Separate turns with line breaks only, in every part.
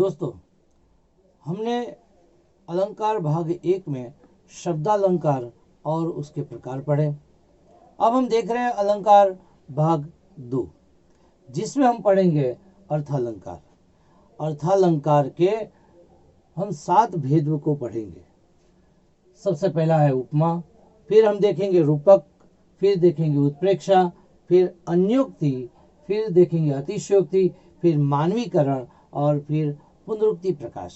दोस्तों, हमने अलंकार भाग 1 में शब्दालंकार और उसके प्रकार पढ़े। अब हम देख रहे हैं अलंकार भाग 2, जिसमें हम पढ़ेंगे अर्थालंकार। अर्थालंकार के हम 7 भेदों को पढ़ेंगे। सबसे पहला है उपमा, फिर हम देखेंगे रूपक, फिर देखेंगे उत्प्रेक्षा, फिर अन्योक्ति, फिर देखेंगे अतिशयोक्ति, फिर मानवीकरण और फिर पुनरुक्ति प्रकाश।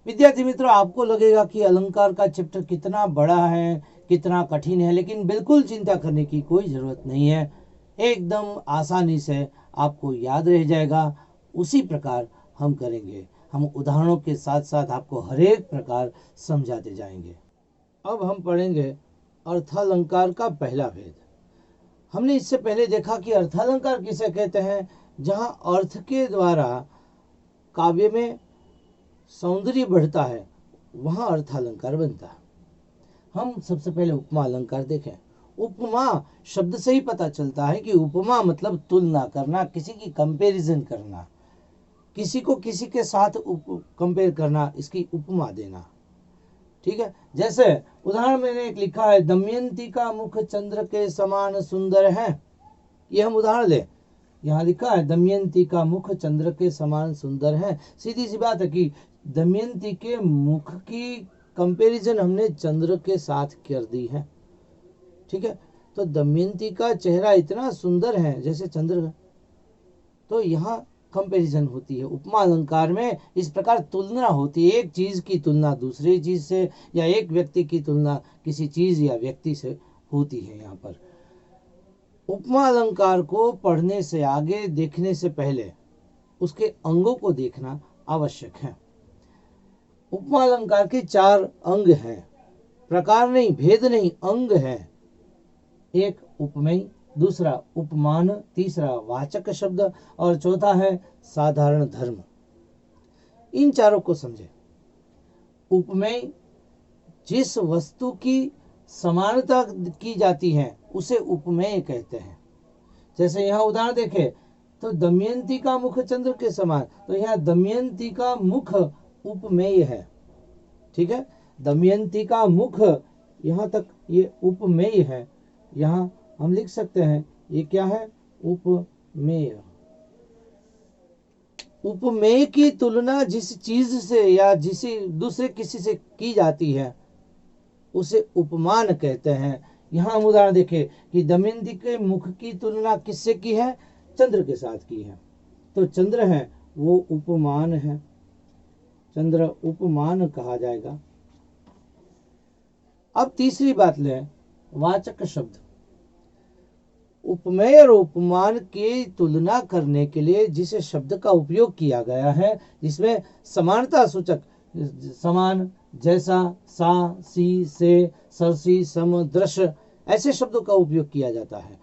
विद्यार्थी मित्रों, आपको लगेगा कि अलंकार का चैप्टर कितना बड़ा है, कितना कठिन है, लेकिन बिल्कुल चिंता करने की कोई ज़रूरत नहीं है। एकदम आसानी से आपको याद रह जाएगा। उसी प्रकार हम करेंगे। हम उदाहरणों के साथ साथ आपको हर एक प्रकार समझाते जाएंगे। अब हम पढ़ेंगे अर्थालंकार का पहला भेद। हमने इससे पहले देखा कि अर्थालंकार किसे कहते हैं, जहां अर्थ के द्वारा काव्य में सौंदर्य बढ़ता है, वहां अर्थालंकार बनता है। हम सबसे पहले उपमा अलंकार देखें। उपमा शब्द से ही पता चलता है कि उपमा मतलब तुलना करना, किसी की कंपैरिजन करना, किसी को किसी के साथ कंपेयर करना, इसकी उपमा देना। ठीक है, जैसे उदाहरण मैंने एक लिखा है, दमयंती का मुख चंद्र के समान सुंदर है। ये हम उदाहरण लें, यहाँ लिखा है दमयंती का मुख चंद्र के समान सुंदर है। सीधी सी बात है कि दमयंती के मुख की कंपैरिजन हमने चंद्र के साथ कर दी है। ठीक है, तो दमयंती का चेहरा इतना सुंदर है जैसे चंद्र, तो यहाँ कंपैरिजन होती है। उपमा अलंकार में इस प्रकार तुलना होती है, एक चीज की तुलना दूसरी चीज से, या एक व्यक्ति की तुलना किसी चीज या व्यक्ति से होती है। यहाँ पर उपमा अलंकार को पढ़ने से आगे देखने से पहले उसके अंगों को देखना आवश्यक है। उपमा अलंकार के 4 अंग हैं, प्रकार नहीं, भेद नहीं, अंग है। एक उपमेय, दूसरा उपमान, तीसरा वाचक शब्द और चौथा है साधारण धर्म। इन चारों को समझे। उपमेय जिस वस्तु की समानता की जाती है उसे उपमेय कहते हैं। जैसे यहाँ उदाहरण देखें तो दमयंती का मुख चंद्र के समान, तो यहाँ दमयंती का मुख उपमेय है। ठीक है, दमयंती का मुख, यहाँ तक ये उपमेय है। यहाँ हम लिख सकते हैं ये क्या है, उपमेय। उपमेय की तुलना जिस चीज से या जिसे दूसरे किसी से की जाती है उसे उपमान कहते हैं। यहाँ हम उदाहरण देखें कि दमयंती के मुख की तुलना किससे की है, चंद्र के साथ की है, तो चंद्र है वो उपमान है, चंद्र उपमान कहा जाएगा। अब तीसरी बात लें, वाचक शब्द। उपमेय और उपमान की तुलना करने के लिए जिस शब्द का उपयोग किया गया है, जिसमें समानता सूचक समान, जैसा, सा, सी, से, सरसी, सम, दृश्य, ऐसे शब्दों का उपयोग किया जाता है।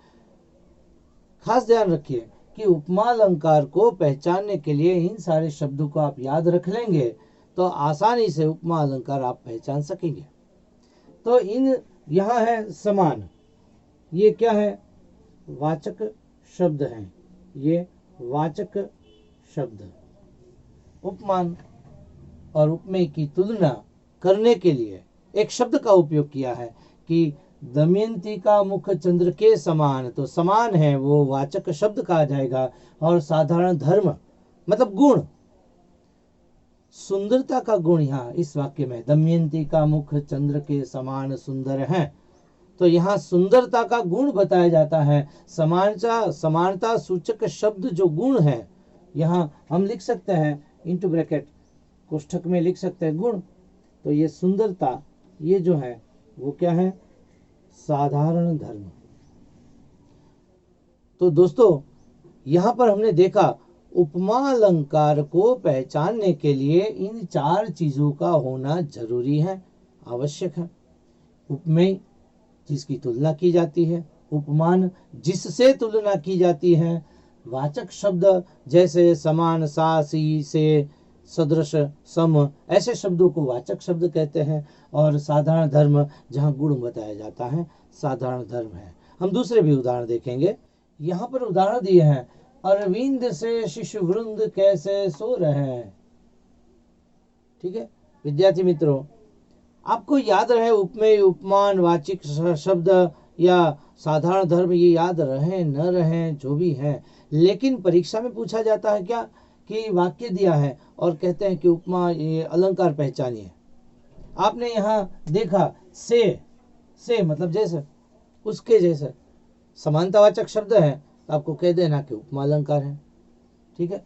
खास ध्यान रखिए कि उपमा अलंकार को पहचानने के लिए इन सारे शब्दों को आप याद रख लेंगे तो आसानी से उपमा अलंकार आप पहचान सकेंगे। तो इन यहाँ है समान, ये क्या है, वाचक शब्द हैं, ये वाचक शब्द। उपमान और उपमेय की तुलना करने के लिए एक शब्द का उपयोग किया है कि दमयंती का मुख चंद्र के समान, तो समान है वो वाचक शब्द कहा जाएगा। और साधारण धर्म मतलब गुण, सुंदरता का गुण यहाँ इस वाक्य में, दमयंती का मुख चंद्र के समान सुंदर है, तो यहाँ सुंदरता का गुण बताया जाता है। समानता सूचक शब्द जो गुण है, यहाँ हम लिख सकते हैं इंटू ब्रैकेट कोष्ठक में लिख सकते हैं गुण। तो ये सुंदरता, ये जो है वो क्या है, साधारण धर्म। तो दोस्तों, यहाँ पर हमने देखा उपमा अलंकार को पहचानने के लिए इन 4 चीजों का होना जरूरी है, आवश्यक है। उपमेय जिसकी तुलना की जाती है, उपमान जिससे तुलना की जाती है, वाचक शब्द जैसे समान, सा, सी, से, सदृश, सम, ऐसे शब्दों को वाचक शब्द कहते हैं। और साधारण धर्म जहाँ गुण बताया जाता है, साधारण धर्म है। हम दूसरे भी उदाहरण देखेंगे। यहाँ पर उदाहरण दिए हैं, अरविंद से शिशु वृंद कैसे सो रहे हैं। ठीक है विद्यार्थी मित्रों, आपको याद रहे उपमेय, उपमान, वाचिक शब्द या साधारण धर्म, ये याद रहे न रहे जो भी है, लेकिन परीक्षा में पूछा जाता है क्या कि वाक्य दिया है और कहते हैं कि उपमा, ये अलंकार पहचानिए। आपने यहाँ देखा से मतलब जैसे, उसके जैसे समानतावाचक शब्द है तो आपको कह देना कि उपमा अलंकार है। ठीक है।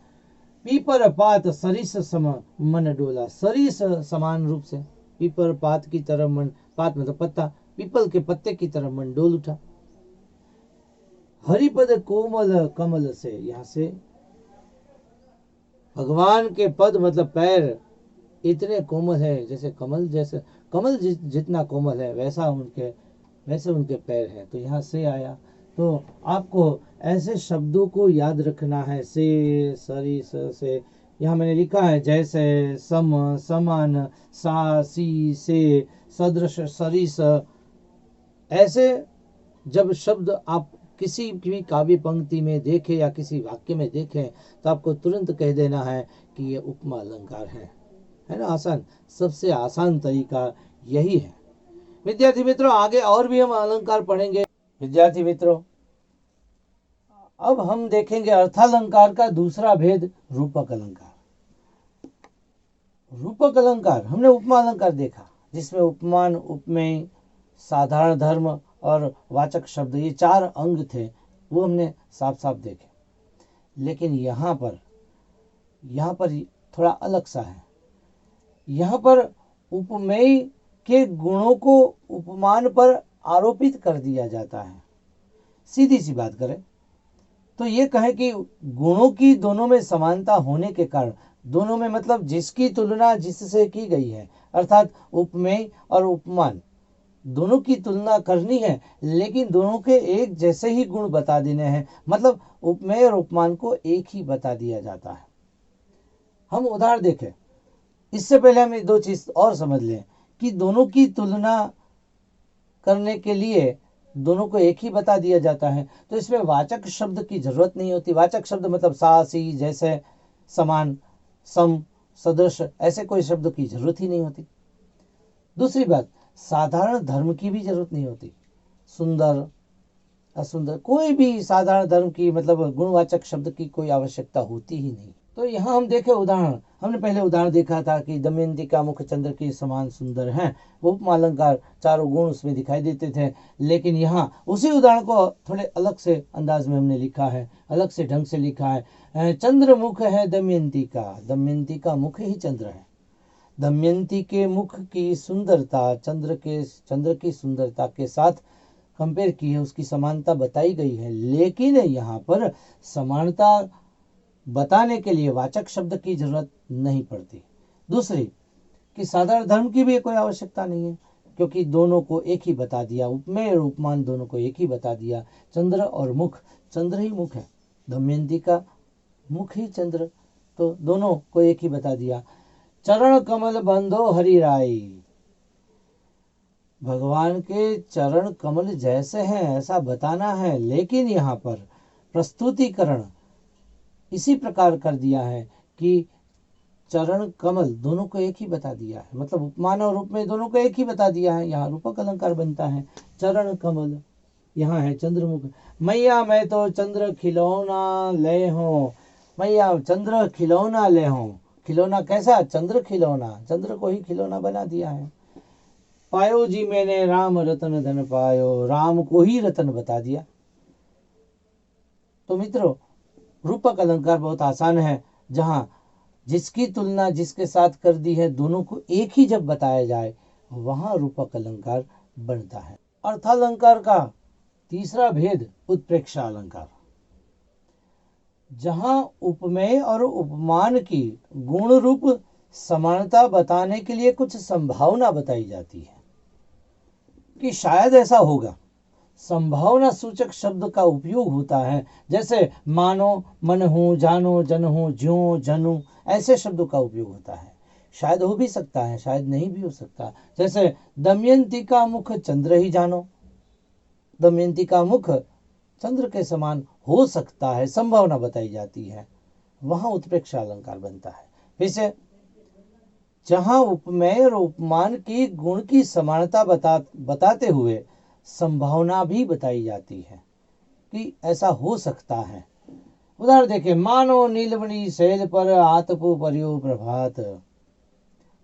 पीपर पात सरिस सम मन डोला, सरिस समान रूप से, पीपर पात की तरह मन, पात मतलब पत्ता, पीपल के पत्ते की तरह मन डोल उठा। हरिपद कोमल कमल से, यहां से भगवान के पद मतलब पैर इतने कोमल है, जैसे कमल, जैसे कमल जितना कोमल है वैसे उनके पैर हैं। तो यहाँ से आया। तो आपको ऐसे शब्दों को याद रखना है। से, सरी, से, यहाँ मैंने लिखा है जैसे, सम, समान, सा, सी, से, सदृश, सरिस। ऐसे जब शब्द आप किसी भी काव्य पंक्ति में देखें या किसी वाक्य में देखें तो आपको तुरंत कह देना है कि ये उपमा अलंकार है ना। आसान, सबसे आसान तरीका यही है। विद्यार्थी मित्रों, आगे और भी हम अलंकार पढ़ेंगे। विद्यार्थी मित्रों, अब हम देखेंगे अर्थालंकार का दूसरा भेद, रूपक अलंकार। रूपक अलंकार, हमने उपमा अलंकार देखा जिसमें उपमान, उपमेय, साधारण धर्म और वाचक शब्द, ये 4 अंग थे, वो हमने साफ साफ देखे। लेकिन यहाँ पर थोड़ा अलग सा है। यहाँ पर उपमेय के गुणों को उपमान पर आरोपित कर दिया जाता है। सीधी सी बात करें तो ये कहें कि गुणों की दोनों में समानता होने के कारण, दोनों में मतलब जिसकी तुलना जिससे की गई है, अर्थात उपमेय और उपमान दोनों की तुलना करनी है, लेकिन दोनों के एक जैसे ही गुण बता देने हैं, मतलब उपमेय और उपमान को एक ही बता दिया जाता है। हम उदाहरण देखें, इससे पहले हम 2 चीज और समझ लें कि दोनों की तुलना करने के लिए दोनों को एक ही बता दिया जाता है, तो इसमें वाचक शब्द की जरूरत नहीं होती। वाचक शब्द मतलब सा, सी, जैसे, समान, सम, सदृश, ऐसे कोई शब्द की जरूरत ही नहीं होती। दूसरी बात, साधारण धर्म की भी जरूरत नहीं होती। सुंदर, असुंदर, कोई भी साधारण धर्म की मतलब गुणवाचक शब्द की कोई आवश्यकता होती ही नहीं। तो यहाँ हम देखें उदाहरण, हमने पहले उदाहरण देखा था कि दमयंती का मुख चंद्र के समान सुंदर है, वो उपमा अलंकार, 4 गुण उसमें दिखाई देते थे। लेकिन यहाँ उसी उदाहरण को थोड़े अलग से अंदाज में हमने लिखा है, अलग से ढंग से लिखा है। चंद्र मुख है दमयंती का मुख ही चंद्र है। दमयंती के मुख की सुंदरता चंद्र की सुंदरता के साथ कंपेयर की है, उसकी समानता बताई गई है। लेकिन यहाँ पर समानता बताने के लिए वाचक शब्द की जरूरत नहीं पड़ती। दूसरी कि साधारण धर्म की भी कोई आवश्यकता नहीं है, क्योंकि दोनों को एक ही बता दिया, उपमेय और उपमान दोनों को एक ही बता दिया। चंद्र और मुख, चंद्र ही मुख है, दमयंती का मुख ही चंद्र, तो दोनों को एक ही बता दिया। चरण कमल बंधो हरि राई, भगवान के चरण कमल जैसे हैं ऐसा बताना है, लेकिन यहाँ पर प्रस्तुतिकरण इसी प्रकार कर दिया है कि चरण कमल दोनों को एक ही बता दिया है, मतलब उपमान और उपमेय दोनों को एक ही बता दिया है। यहाँ रूपक अलंकार बनता है। चरण कमल, यहाँ है चंद्रमुख। मैया मैं तो चंद्र खिलौना ले हूँ, मैया चंद्र खिलौना ले हूँ। खिलौना कैसा? चंद्र खिलौना, चंद्र को ही खिलौना बना दिया है। पायो जी मैंने राम रतन धन पायो, राम को ही रतन बता दिया। तो मित्रों, रूपक अलंकार बहुत आसान है, जहां जिसकी तुलना जिसके साथ कर दी है, दोनों को एक ही जब बताया जाए वहां रूपक अलंकार बनता है। अर्थालंकार का तीसरा भेद, उत्प्रेक्षा अलंकार, जहां उपमेय और उपमान की गुण रूप समानता बताने के लिए कुछ संभावना बताई जाती है कि शायद ऐसा होगा। संभावना सूचक शब्द का उपयोग होता है, जैसे मानो, मन हूं, जानो, जन हूं, ज्यों, जनू, ऐसे शब्दों का उपयोग होता है। शायद हो भी सकता है, शायद नहीं भी हो सकता। जैसे दमयंती का मुख चंद्र ही जानो, दमयंती का मुख चंद्र के समान हो सकता है, संभावना बताई जाती है, वहां उत्प्रेक्षा अलंकार बनता है। फिर से जहां उपमेय और उपमान की गुण की समानता बताते हुए संभावना भी बताई जाती है कि ऐसा हो सकता है। उदाहरण देखें, मानो नीलमणि शैल पर आतपो पर्यो प्रभात।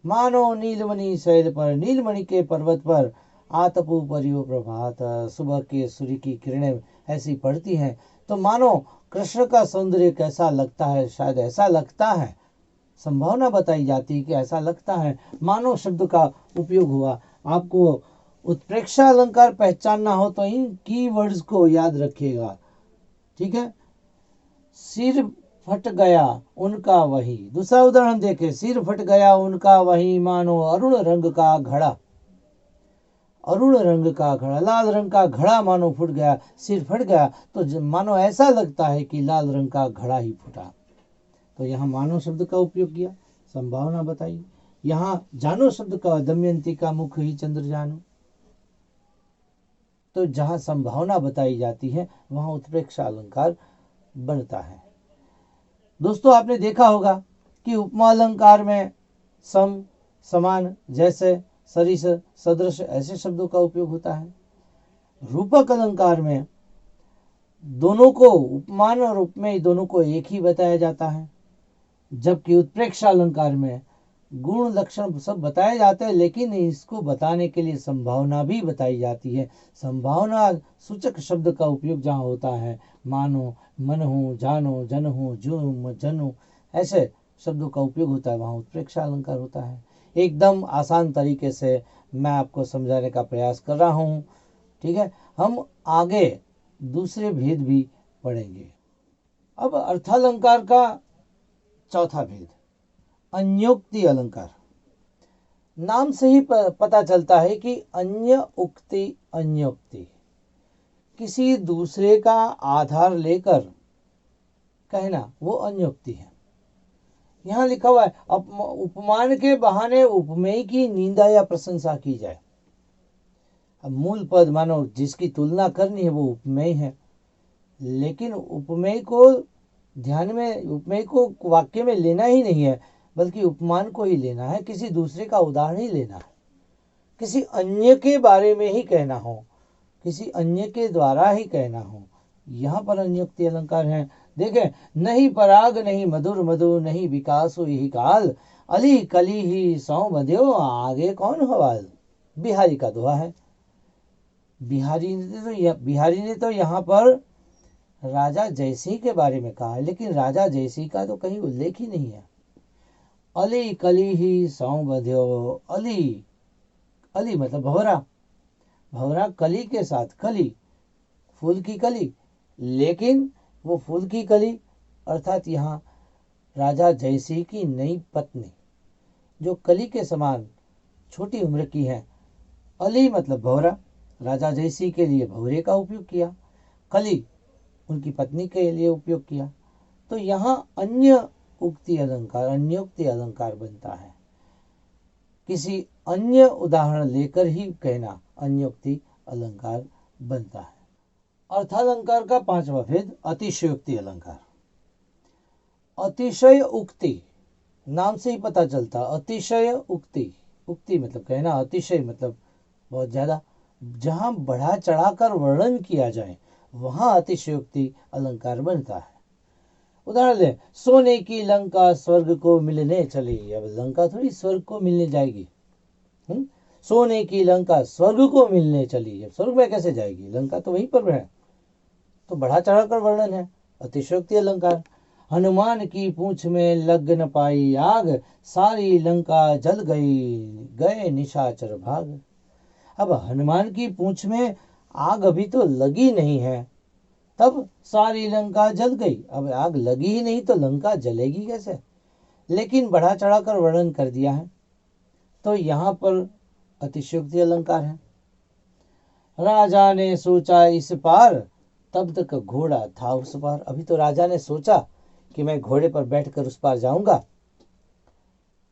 मानो नीलमणि शैल पर, नीलमणि के पर्वत पर आतपो पर्यो प्रभात, सुबह के सूर्य की किरणें ऐसी पड़ती हैं तो मानो कृष्ण का सौंदर्य कैसा लगता है, शायद ऐसा लगता है। संभावना बताई जाती है कि ऐसा लगता है। मानो शब्द का उपयोग हुआ। आपको उत्प्रेक्षा अलंकार पहचानना हो तो इन कीवर्ड्स को याद रखिएगा, ठीक है। सिर फट गया उनका वही। दूसरा उदाहरण देखें, सिर फट गया उनका वही, मानो अरुण रंग का घड़ा। अरुण रंग का घड़ा, लाल रंग का घड़ा मानो फूट गया, सिर फट गया तो मानो ऐसा लगता है कि लाल रंग का घड़ा ही फूटा। तो यहाँ मानो शब्द का उपयोग किया, संभावना बताई। यहाँ जानो शब्द का, दमयंती का मुख ही चंद्र जानो। तो जहां संभावना बताई जाती है वहां उत्प्रेक्षा अलंकार बनता है। दोस्तों, आपने देखा होगा कि उपमा अलंकार में सम, समान, जैसे, सरिस, सदृश ऐसे शब्दों का उपयोग होता है। रूपक अलंकार में दोनों को, उपमान और उपमेय दोनों को एक ही बताया जाता है, जबकि उत्प्रेक्षा अलंकार में गुण लक्षण सब बताए जाते हैं लेकिन इसको बताने के लिए संभावना भी बताई जाती है। संभावना सूचक शब्द का उपयोग जहाँ होता है, मानो, मनहु, जानो, जनहु, जुम, जनु, ऐसे शब्दों का उपयोग होता है, वहाँ उत्प्रेक्षा अलंकार होता है। एकदम आसान तरीके से मैं आपको समझाने का प्रयास कर रहा हूँ, ठीक है। हम आगे दूसरे भेद भी पढ़ेंगे। अब अर्थालंकार का चौथा भेद, अन्योक्ति अलंकार। नाम से ही पता चलता है कि अन्य उक्ति, अन्योक्ति, किसी दूसरे का आधार लेकर कहना, वो अन्योक्ति है। यहां लिखा हुआ है, उपमान के बहाने उपमेय की निंदा या प्रशंसा की जाए। अब मूल पद मानो जिसकी तुलना करनी है वो उपमेय है, लेकिन उपमेय को ध्यान में, उपमेय को वाक्य में लेना ही नहीं है, बल्कि उपमान को ही लेना है, किसी दूसरे का उदाहरण ही लेना है, किसी अन्य के बारे में ही कहना हो, किसी अन्य के द्वारा ही कहना हो। यहाँ पर अन्योक्ति अलंकार है। देखें, नहीं पराग नहीं मधुर मधु, नहीं विकास यही काल, अली कली ही सौ बंध्यो, आगे कौन हवाल। बिहारी का दोहा है। बिहारी ने तो यहाँ पर राजा जयसिंह के बारे में कहा है, लेकिन राजा जयसिंह का तो कहीं उल्लेख ही नहीं है। अली कली ही सौ बंध्यो, अली, अली मतलब भंवरा, भंवरा कली के साथ, कली फूल की कली, लेकिन वो फूल की कली अर्थात यहाँ राजा जयसिंह की नई पत्नी जो कली के समान छोटी उम्र की है। अली मतलब भंवरा, राजा जयसिंह के लिए भंवरे का उपयोग किया, कली उनकी पत्नी के लिए उपयोग किया। तो यहाँ अन्य उक्ति अलंकार, अन्योक्ति अलंकार बनता है। किसी अन्य उदाहरण लेकर ही कहना अन्योक्ति अलंकार बनता है। अर्थालंकार का पांचवा भेद, अतिशयोक्ति अलंकार। अतिशय उक्ति, नाम से ही पता चलता, अतिशय उक्ति, उक्ति मतलब कहना, अतिशय मतलब बहुत ज्यादा, जहां बढ़ा चढ़ाकर वर्णन किया जाए वहां अतिशयोक्ति अलंकार बनता है। उदाहरण ले, सोने की लंका स्वर्ग को मिलने चली। अब लंका थोड़ी स्वर्ग को मिलने जाएगी। सोने की लंका स्वर्ग को मिलने चली, अब स्वर्ग में कैसे जाएगी, लंका तो वहीं पर है। तो बढ़ा चढ़ाकर वर्णन है, अतिशयोक्ति अलंकार। हनुमान की पूंछ में लग न पाई आग, सारी लंका जल गई, गए निशाचर भाग। अब हनुमान की पूंछ में आग अभी तो लगी नहीं है, तब सारी लंका जल गई। अब आग लगी ही नहीं तो लंका जलेगी कैसे, लेकिन बढ़ा चढ़ाकर वर्णन कर दिया है, तो यहाँ पर अतिशयोक्ति अलंकार है। राजा ने सोचा इस पार, तब तक घोड़ा था उस पार। अभी तो राजा ने सोचा कि मैं घोड़े पर बैठकर उस पार जाऊंगा,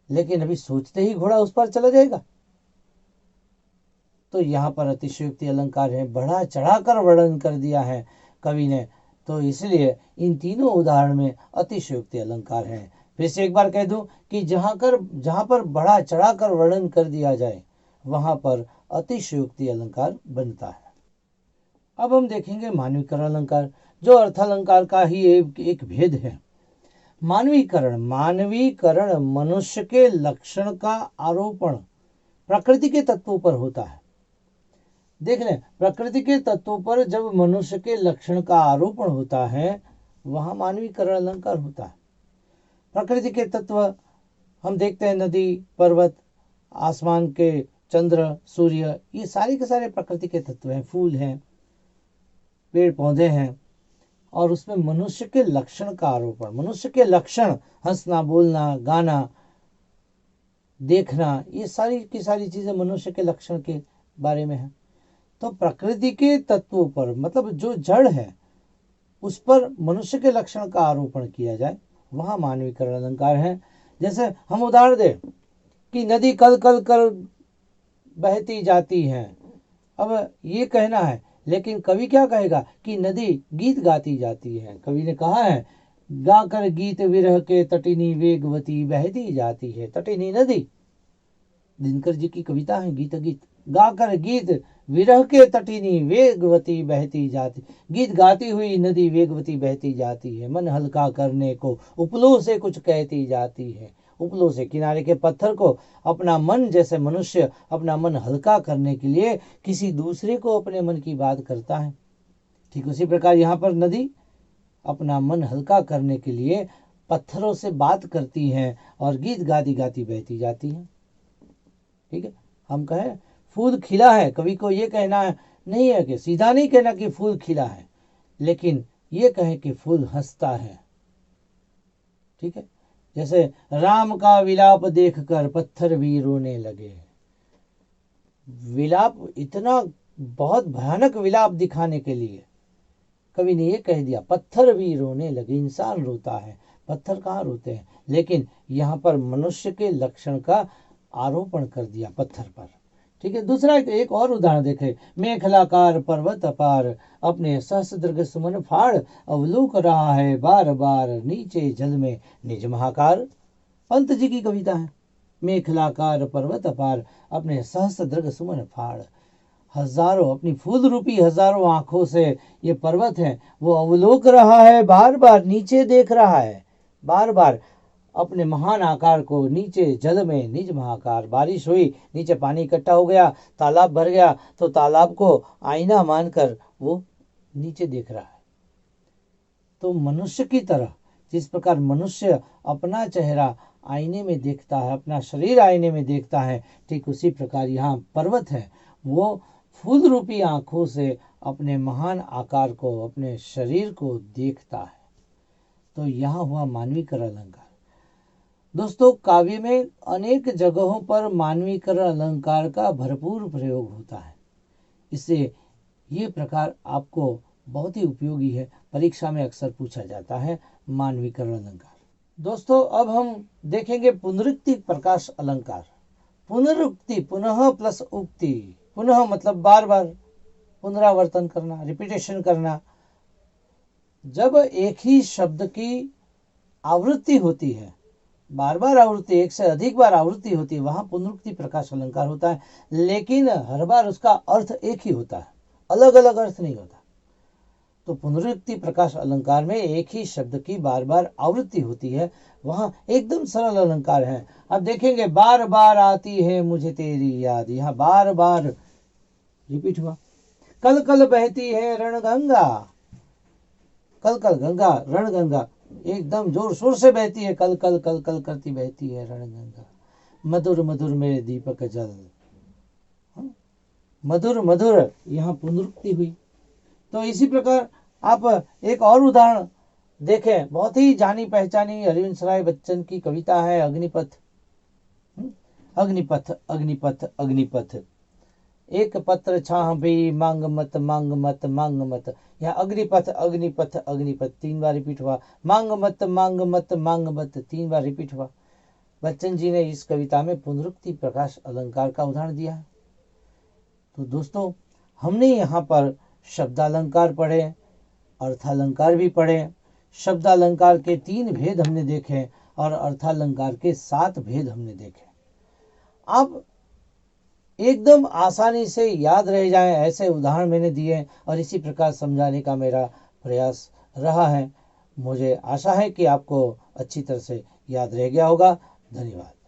लेकिन अभी सोचते ही घोड़ा उस पार चला जाएगा। तो यहाँ पर अतिशयोक्ति अलंकार है, बढ़ा चढ़ाकर वर्णन कर दिया है कवि ने, तो इसलिए इन तीनों उदाहरण में अतिशयोक्ति अलंकार है। फिर से एक बार कह दूं कि जहां पर बढ़ा चढ़ाकर वर्णन कर दिया जाए वहां पर अतिशयोक्ति अलंकार बनता है। अब हम देखेंगे मानवीकरण अलंकार, जो अर्थालंकार का ही एक भेद है। मानवीकरण मनुष्य के लक्षण का आरोपण प्रकृति के तत्वों पर होता है। देख लें, प्रकृति के तत्वों पर जब मनुष्य के लक्षण का आरोपण होता है वहां मानवीकरण अलंकार होता है। प्रकृति के तत्व हम देखते हैं, नदी, पर्वत, आसमान के चंद्र, सूर्य, ये सारे के सारे प्रकृति के तत्व हैं। फूल हैं, पेड़ पौधे हैं, और उसमें मनुष्य के लक्षण का आरोपण, मनुष्य के लक्षण, हंसना, बोलना, गाना, देखना, ये सारी की सारी चीजें मनुष्य के लक्षण के बारे में है। तो प्रकृति के तत्वों पर, मतलब जो जड़ है उस पर मनुष्य के लक्षण का आरोपण किया जाए वहां मानवीकरण अलंकार है। जैसे हम उदाहरण दें कि नदी कल कल कर बहती जाती है। अब ये कहना है, लेकिन कवि क्या कहेगा कि नदी गीत गाती जाती है। कवि ने कहा है, गाकर गीत विरह के तटिनी वेगवती बहती जाती है। तटिनी नदी, दिनकर जी की कविता है गीत गीत। गाकर गीत विरह के तटिनी वेगवती बहती जाती, गीत गाती हुई नदी वेगवती बहती जाती है। मन हल्का करने को उपलों से कुछ कहती जाती है। उपलों से, किनारे के पत्थर को अपना मन, जैसे मनुष्य अपना मन हल्का करने के लिए किसी दूसरे को अपने मन की बात करता है, ठीक उसी प्रकार यहाँ पर नदी अपना मन हल्का करने के लिए पत्थरों से बात करती है और गीत गाती गाती बहती जाती है। ठीक है, हम कहें फूल खिला है, कवि को ये कहना है नहीं है कि सीधा नहीं कहना कि फूल खिला है, लेकिन ये कहें कि फूल हंसता है। ठीक है, जैसे राम का विलाप देखकर पत्थर भी रोने लगे। विलाप, इतना बहुत भयानक विलाप दिखाने के लिए कवि ने ये कह दिया पत्थर भी रोने लगे। इंसान रोता है, पत्थर कहाँ रोते हैं, लेकिन यहाँ पर मनुष्य के लक्षण का आरोपण कर दिया पत्थर पर। ठीक है, दूसरा एक और उदाहरण देखें। मेखलाकार पर्वत अपार अपने सहस्त्रदृघ सुमन फाड़ अवलोक रहा है बार बार नीचे जल में निज महाकार। पंत जी की कविता है। मेखलाकार पर्वत अपार अपने सहस्त्रदृघ सुमन फाड़, हजारों, अपनी फूल रूपी हजारों आंखों से ये पर्वत है वो अवलोक रहा है, बार बार नीचे देख रहा है, बार बार अपने महान आकार को। नीचे जल में निज महाकार, बारिश हुई, नीचे पानी इकट्ठा हो गया, तालाब भर गया, तो तालाब को आईना मानकर वो नीचे देख रहा है। तो मनुष्य की तरह, जिस प्रकार मनुष्य अपना चेहरा आईने में देखता है, अपना शरीर आईने में देखता है, ठीक उसी प्रकार यहाँ पर्वत है वो फूल रूपी आंखों से अपने महान आकार को, अपने शरीर को देखता है। तो यहाँ हुआ मानवीकरण अलंकार। दोस्तों, काव्य में अनेक जगहों पर मानवीकरण अलंकार का भरपूर प्रयोग होता है। इससे ये प्रकार आपको बहुत ही उपयोगी है, परीक्षा में अक्सर पूछा जाता है मानवीकरण अलंकार। दोस्तों, अब हम देखेंगे पुनरुक्ति प्रकाश अलंकार। पुनरुक्ति, पुनः प्लस उक्ति। पुनः मतलब बार बार, पुनरावर्तन करना, रिपीटेशन करना। जब एक ही शब्द की आवृत्ति होती है, बार बार आवृत्ति, एक से अधिक बार आवृत्ति होती है, वहां पुनरुक्ति प्रकाश अलंकार होता है। लेकिन हर बार उसका अर्थ एक ही होता है, अलग अलग अर्थ नहीं होता। तो पुनरुक्ति प्रकाश अलंकार में एक ही शब्द की बार बार आवृत्ति होती है, वहां एकदम सरल अलंकार है। अब देखेंगे, बार बार आती है मुझे तेरी याद, यहाँ बार बार रिपीट हुआ। कल कल बहती है रणगंगा, कल कल गंगा, रणगंगा एकदम जोर शोर से बहती है, कल कल कल कल करती बहती है रणगंगा। मधुर मधुर मेरे दीपक जल, मधुर मधुर, यहाँ पुनरुक्ति हुई। तो इसी प्रकार आप एक और उदाहरण देखें, बहुत ही जानी पहचानी हरिवंश राय बच्चन की कविता है अग्निपथ। अग्निपथ अग्निपथ अग्निपथ, एक पत्र छाह भी मांग मत मांग मत मांग मत। यहाँ अग्निपथ अग्निपथ अग्निपथ 3 बार रिपीट हुआ। मांग मत मांग मत मांग मत 3 बार रिपीट हुआ। बच्चन जी ने इस कविता में पुनरुक्ति प्रकाश अलंकार का उदाहरण दिया है। तो दोस्तों, हमने यहाँ पर शब्दालंकार पढ़े, अर्थालंकार भी पढ़े। शब्दालंकार के 3 भेद हमने देखे, और अर्थालंकार के 7 भेद हमने देखे। अब एकदम आसानी से याद रह जाए ऐसे उदाहरण मैंने दिए और इसी प्रकार समझाने का मेरा प्रयास रहा है। मुझे आशा है कि आपको अच्छी तरह से याद रह गया होगा। धन्यवाद।